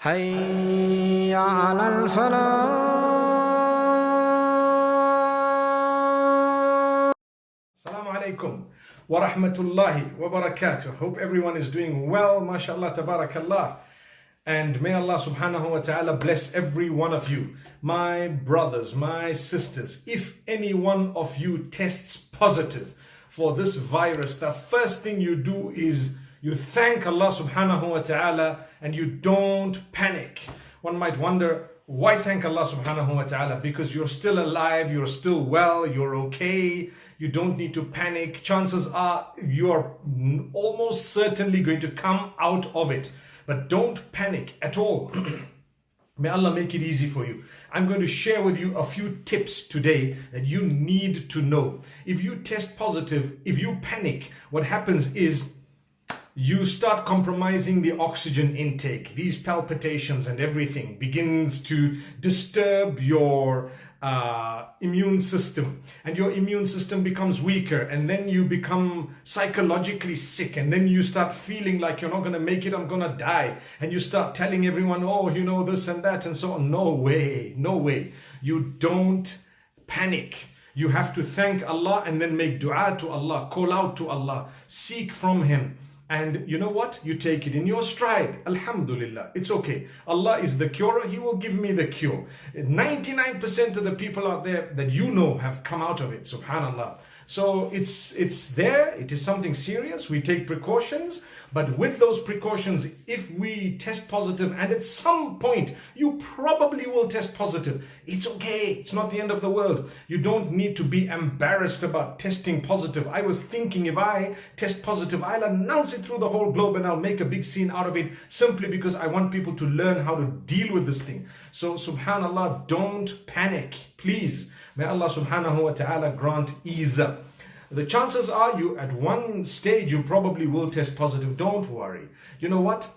حي على الفلاح. Assalamu alaikum wa rahmatullahi wa barakatuh. Hope everyone is doing well, mashallah, tabarakallah. And may Allah subhanahu wa ta'ala bless every one of you. My brothers, my sisters, if any one of you tests positive for this virus, the first thing you do is you thank Allah subhanahu wa ta'ala and you don't panic. One might wonder, why thank Allah subhanahu wa ta'ala? Because you're still alive, you're still well, you're okay, you don't need to panic. Chances are you're almost certainly going to come out of it. But don't panic at all. May Allah make it easy for you. I'm going to share with you a few tips today that you need to know. If you test positive, if you panic, what happens is you start compromising the oxygen intake. These palpitations and everything begins to disturb your immune system, and your immune system becomes weaker, and then you become psychologically sick, and then you start feeling like you're not going to make it, I'm going to die, and you start telling everyone, oh, you know, this and that and so on. No way, no way. You don't panic. You have to thank Allah and then make dua to Allah, call out to Allah, seek from Him. And you know what? You take it in your stride. Alhamdulillah. It's okay. Allah is the curer. He will give me the cure. 99% of the people out there that you know have come out of it. Subhanallah. So it's there. It is something serious. We take precautions. But with those precautions, if we test positive, and at some point you probably will test positive, it's okay. It's not the end of the world. You don't need to be embarrassed about testing positive. I was thinking, if I test positive, I'll announce it through the whole globe and I'll make a big scene out of it, simply because I want people to learn how to deal with this thing. So subhanallah, don't panic, please. May Allah subhanahu wa ta'ala grant ease. The chances are you at one stage you probably will test positive. Don't worry. You know what?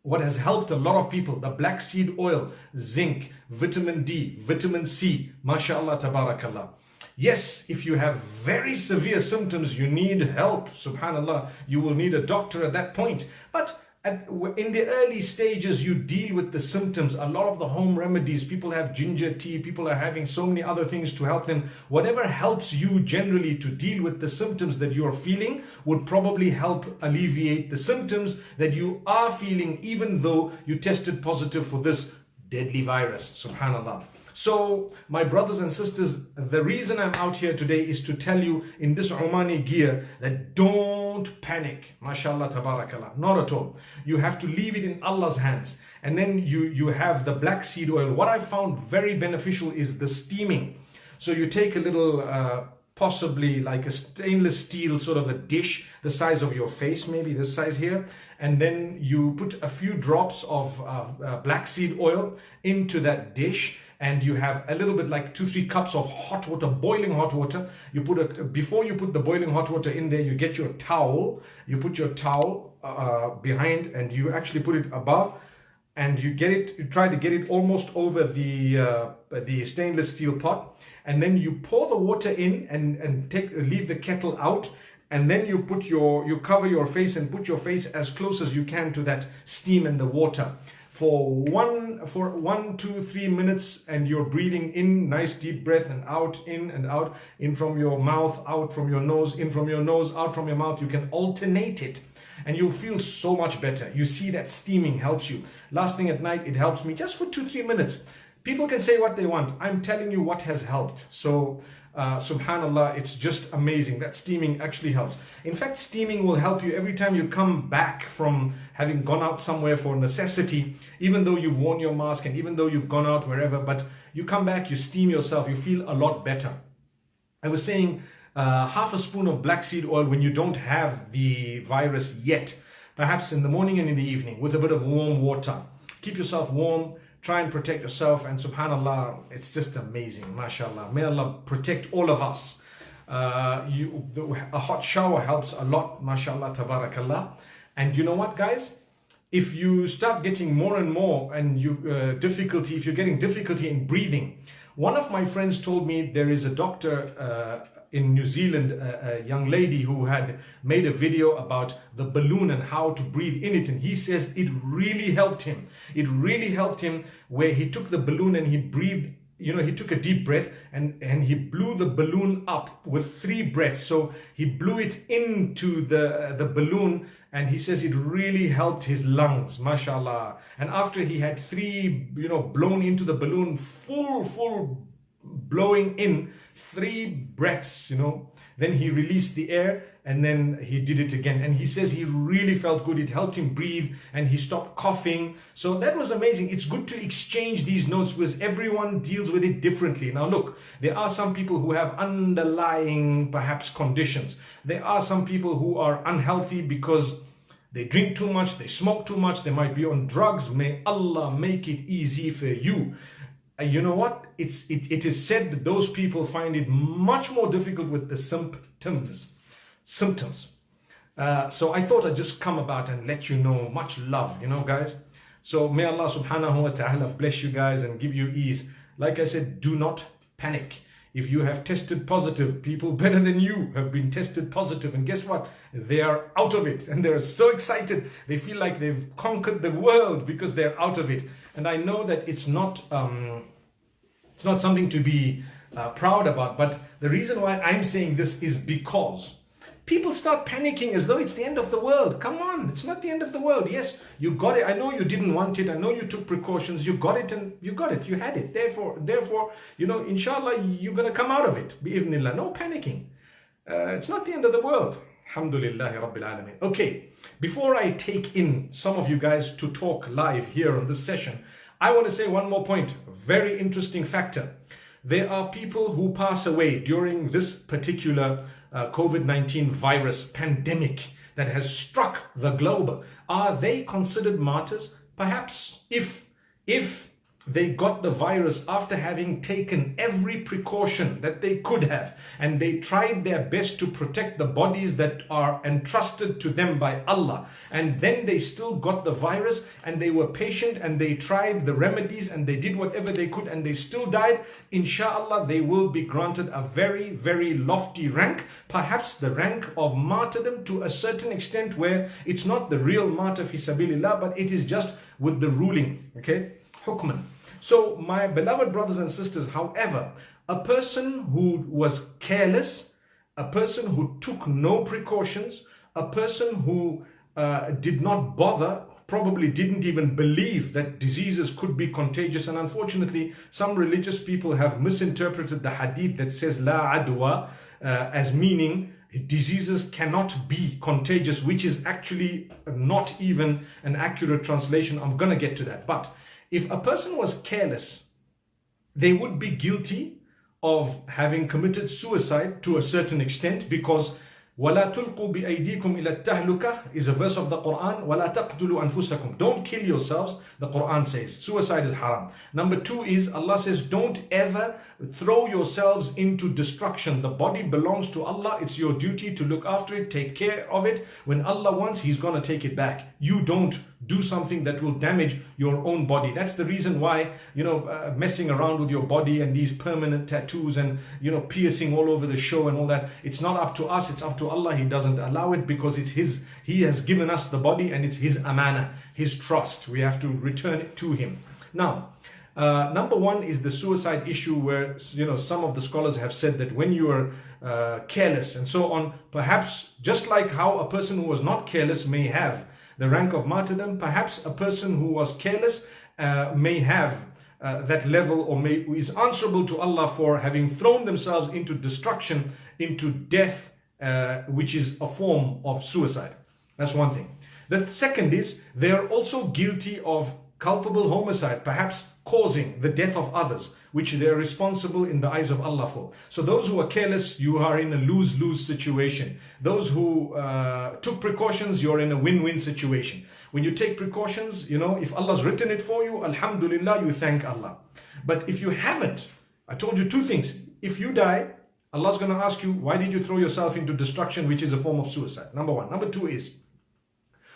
What has helped a lot of people, the black seed oil, zinc, vitamin D, vitamin C, mashallah, tabarakallah. Yes, if you have very severe symptoms, you need help, subhanallah. You will need a doctor at that point. But in the early stages, you deal with the symptoms. A lot of the home remedies, people have ginger tea, people are having so many other things to help them. Whatever helps you generally to deal with the symptoms that you're feeling would probably help alleviate the symptoms that you are feeling, even though you tested positive for this deadly virus, subhanallah. So my brothers and sisters, the reason I'm out here today is to tell you in this Omani gear that don't panic, mashallah, tabarakallah, not at all. You have to leave it in Allah's hands. And then you have the black seed oil. What I found very beneficial is the steaming. So you take a little, possibly like a stainless steel sort of a dish, the size of your face, maybe this size here. And then you put a few drops of black seed oil into that dish. And you have a little bit like 2-3 cups of hot water, boiling hot water. You put it, before you put the boiling hot water in there, you get your towel, you put your towel behind, and you actually put it above, and you try to get it almost over the stainless steel pot. And then you pour the water in and leave the kettle out. And then you cover your face and put your face as close as you can to that steam and the water. For 1, 2, 3 minutes, and you're breathing in, nice deep breath, and out, in from your mouth, out from your nose, in from your nose, out from your mouth. You can alternate it and you'll feel so much better. You see that steaming helps you. Last thing at night, it helps me just for 2-3 minutes. People can say what they want. I'm telling you what has helped. So subhanallah, it's just amazing. That steaming actually helps. In fact, steaming will help you every time you come back from having gone out somewhere for necessity, even though you've worn your mask and even though you've gone out wherever, but you come back, you steam yourself, you feel a lot better. I was saying half a spoon of black seed oil when you don't have the virus yet, perhaps in the morning and in the evening with a bit of warm water. Keep yourself warm. Try and protect yourself, and subhanallah, it's just amazing, mashallah. May Allah protect all of us. A hot shower helps a lot, mashallah, tabarakallah. And you know what, guys? If you start getting more and more, and if you're getting difficulty in breathing, one of my friends told me there is a doctor in New Zealand, a young lady who had made a video about the balloon and how to breathe in it. And he says it really helped him. It really helped him, where he took the balloon and he breathed, he took a deep breath and he blew the balloon up with 3 breaths. So he blew it into the balloon, and he says it really helped his lungs, mashallah. And after he had 3, blown into the balloon, full blowing in 3 breaths, then he released the air and then he did it again. And he says he really felt good. It helped him breathe and he stopped coughing. So that was amazing. It's good to exchange these notes because everyone deals with it differently. Now look, there are some people who have underlying perhaps conditions. There are some people who are unhealthy because they drink too much, they smoke too much, they might be on drugs. May Allah make it easy for you. You know what? It is said that those people find it much more difficult with the symptoms. So I thought I'd just come about and let you know. Much love, guys. So may Allah subhanahu wa ta'ala bless you guys and give you ease. Like I said, do not panic. If you have tested positive, people better than you have been tested positive, and guess what? They are out of it and they're so excited. They feel like they've conquered the world because they're out of it. And I know that it's not something to be proud about, but the reason why I'm saying this is because people start panicking as though it's the end of the world. Come on, it's not the end of the world. Yes, you got it. I know you didn't want it. I know you took precautions. You got it and you got it. You had it. Therefore, inshallah, you're going to come out of it. Bi-idhnillah. No panicking. It's not the end of the world. Alhamdulillahi Rabbil Alameen. Okay, before I take in some of you guys to talk live here on this session, I want to say one more point. Very interesting factor. There are people who pass away during this particular COVID-19 virus pandemic that has struck the globe. Are they considered martyrs? Perhaps if they got the virus after having taken every precaution that they could have, and they tried their best to protect the bodies that are entrusted to them by Allah, and then they still got the virus, and they were patient and they tried the remedies and they did whatever they could and they still died, inshallah they will be granted a very, very lofty rank, perhaps the rank of martyrdom to a certain extent, where it's not the real martyr fi sabilillah, but it is just with the ruling, okay, hukman. So my beloved brothers and sisters, however, a person who was careless, a person who took no precautions, a person who did not bother, probably didn't even believe that diseases could be contagious. And unfortunately, some religious people have misinterpreted the hadith that says la adwa as meaning diseases cannot be contagious, which is actually not even an accurate translation. I'm going to get to that. But if a person was careless, they would be guilty of having committed suicide to a certain extent, because وَلَا تُلْقُوا بِأَيْدِيكُمْ إِلَى التَّهْلُكَةِ is a verse of the Quran. وَلَا تَقْتُلُوا أَنفُسَكُمْ. Don't kill yourselves, the Quran says. Suicide is haram. Number 2 is Allah says, don't ever throw yourselves into destruction. The body belongs to Allah. It's your duty to look after it, take care of it. When Allah wants, He's going to take it back. You don't do something that will damage your own body. That's the reason why, messing around with your body and these permanent tattoos and, piercing all over the show and all that, it's not up to us, it's up to Allah. He doesn't allow it because it's His. He has given us the body and it's His amana, His trust. We have to return it to Him. Now, number 1 is the suicide issue, where, some of the scholars have said that when you are careless and so on, perhaps just like how a person who was not careless may have the rank of martyrdom, perhaps a person who was careless may have that level, or is answerable to Allah for having thrown themselves into destruction, into death, which is a form of suicide. That's one thing. The second is they are also guilty of culpable homicide, perhaps causing the death of others, which they are responsible in the eyes of Allah for. So those who are careless, you are in a lose-lose situation. Those who took precautions, you're in a win-win situation. When you take precautions, if Allah's written it for you, alhamdulillah, you thank Allah. But if you haven't, I told you 2 things. If you die, Allah's going to ask you, why did you throw yourself into destruction, which is a form of suicide? Number 1. Number 2 is,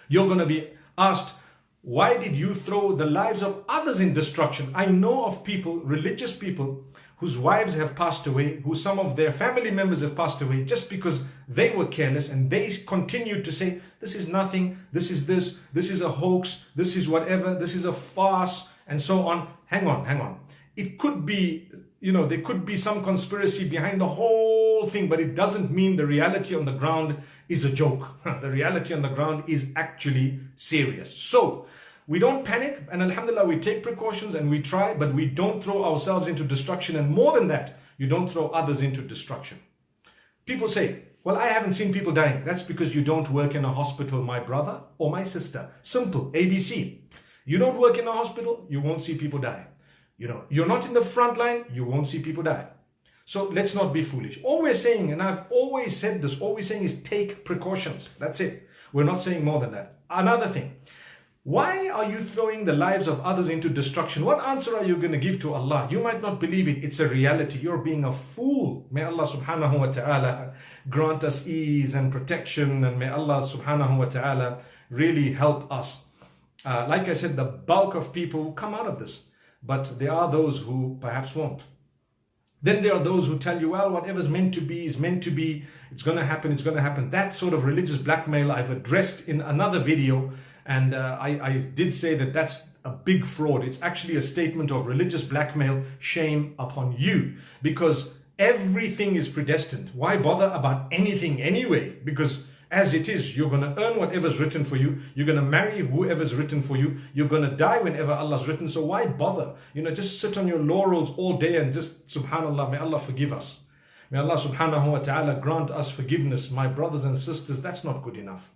you're going to be asked, Why did you throw the lives of others in destruction? I know of people, religious people, whose wives have passed away, who some of their family members have passed away just because they were careless, and they continued to say, this is nothing, this is a hoax, this is whatever, this is a farce, and so on. Hang on. It could be, there could be some conspiracy behind the whole thing, but it doesn't mean the reality on the ground is a joke. The reality on the ground is actually serious. So we don't panic, and alhamdulillah, we take precautions and we try, but we don't throw ourselves into destruction. And more than that, you don't throw others into destruction. People say, well, I haven't seen people dying. That's because you don't work in a hospital, my brother or my sister. Simple, ABC. You don't work in a hospital, you won't see people die. You're not in the front line, you won't see people die. So let's not be foolish. All we're saying, and I've always said this, all we're saying is take precautions. That's it. We're not saying more than that. Another thing, why are you throwing the lives of others into destruction? What answer are you going to give to Allah? You might not believe it. It's a reality. You're being a fool. May Allah subhanahu wa ta'ala grant us ease and protection, and may Allah subhanahu wa ta'ala really help us. Like I said, the bulk of people will come out of this, but there are those who perhaps won't. Then there are those who tell you, well, whatever's meant to be is meant to be. It's going to happen. It's going to happen. That sort of religious blackmail I've addressed in another video. And I did say that that's a big fraud. It's actually a statement of religious blackmail. Shame upon you. Because everything is predestined. Why bother about anything anyway? Because as it is, you're going to earn whatever's written for you. You're going to marry whoever's written for you. You're going to die whenever Allah's written. So why bother? Just sit on your laurels all day and just, subhanAllah, may Allah forgive us. May Allah subhanahu wa ta'ala grant us forgiveness. My brothers and sisters, that's not good enough.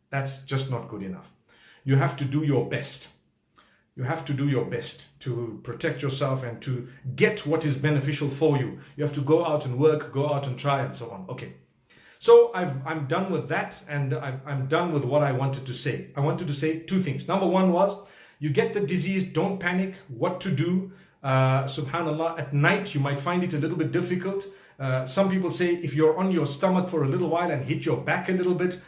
That's just not good enough. You have to do your best. You have to do your best to protect yourself and to get what is beneficial for you. You have to go out and work, go out and try, and so on. Okay. So I'm done with that, and I'm done with what I wanted to say. I wanted to say two things. Number one was, you get the disease, don't panic. What to do? Subhanallah, at night you might find it a little bit difficult. Some people say if you're on your stomach for a little while and hit your back a little bit,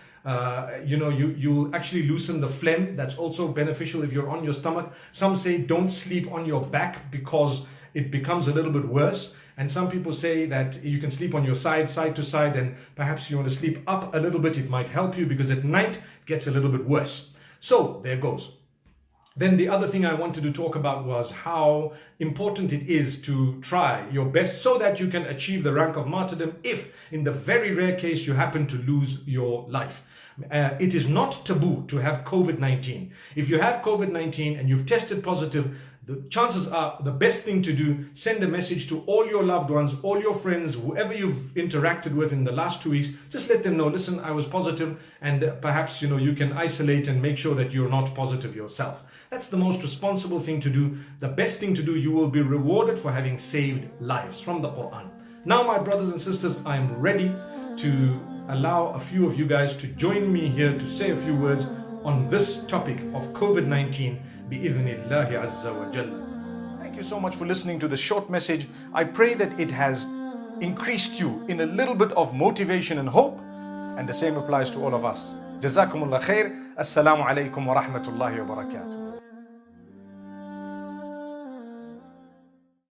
you'll actually loosen the phlegm. That's also beneficial if you're on your stomach. Some say don't sleep on your back because it becomes a little bit worse. And some people say that you can sleep on your side to side, and perhaps you want to sleep up a little bit. It might help you because at night it gets a little bit worse. So there goes. Then the other thing I wanted to talk about was how important it is to try your best so that you can achieve the rank of martyrdom if in the very rare case you happen to lose your life. It is not taboo to have COVID-19. If you have COVID-19 and you've tested positive, the chances are the best thing to do, send a message to all your loved ones, all your friends, whoever you've interacted with in the last 2 weeks. Just let them know, listen, I was positive, and perhaps you can isolate and make sure that you're not positive yourself. That's the most responsible thing to do. The best thing to do. You will be rewarded for having saved lives from the Quran. Now, my brothers and sisters, I'm ready to allow a few of you guys to join me here to say a few words on this topic of COVID-19. Bi-idhnillahi azza wa jalla. Thank you so much for listening to this short message. I pray that it has increased you in a little bit of motivation and hope, and the same applies to all of us. Jazakumullah khair. Assalamu alaikum wa rahmatullahi wa barakatuh.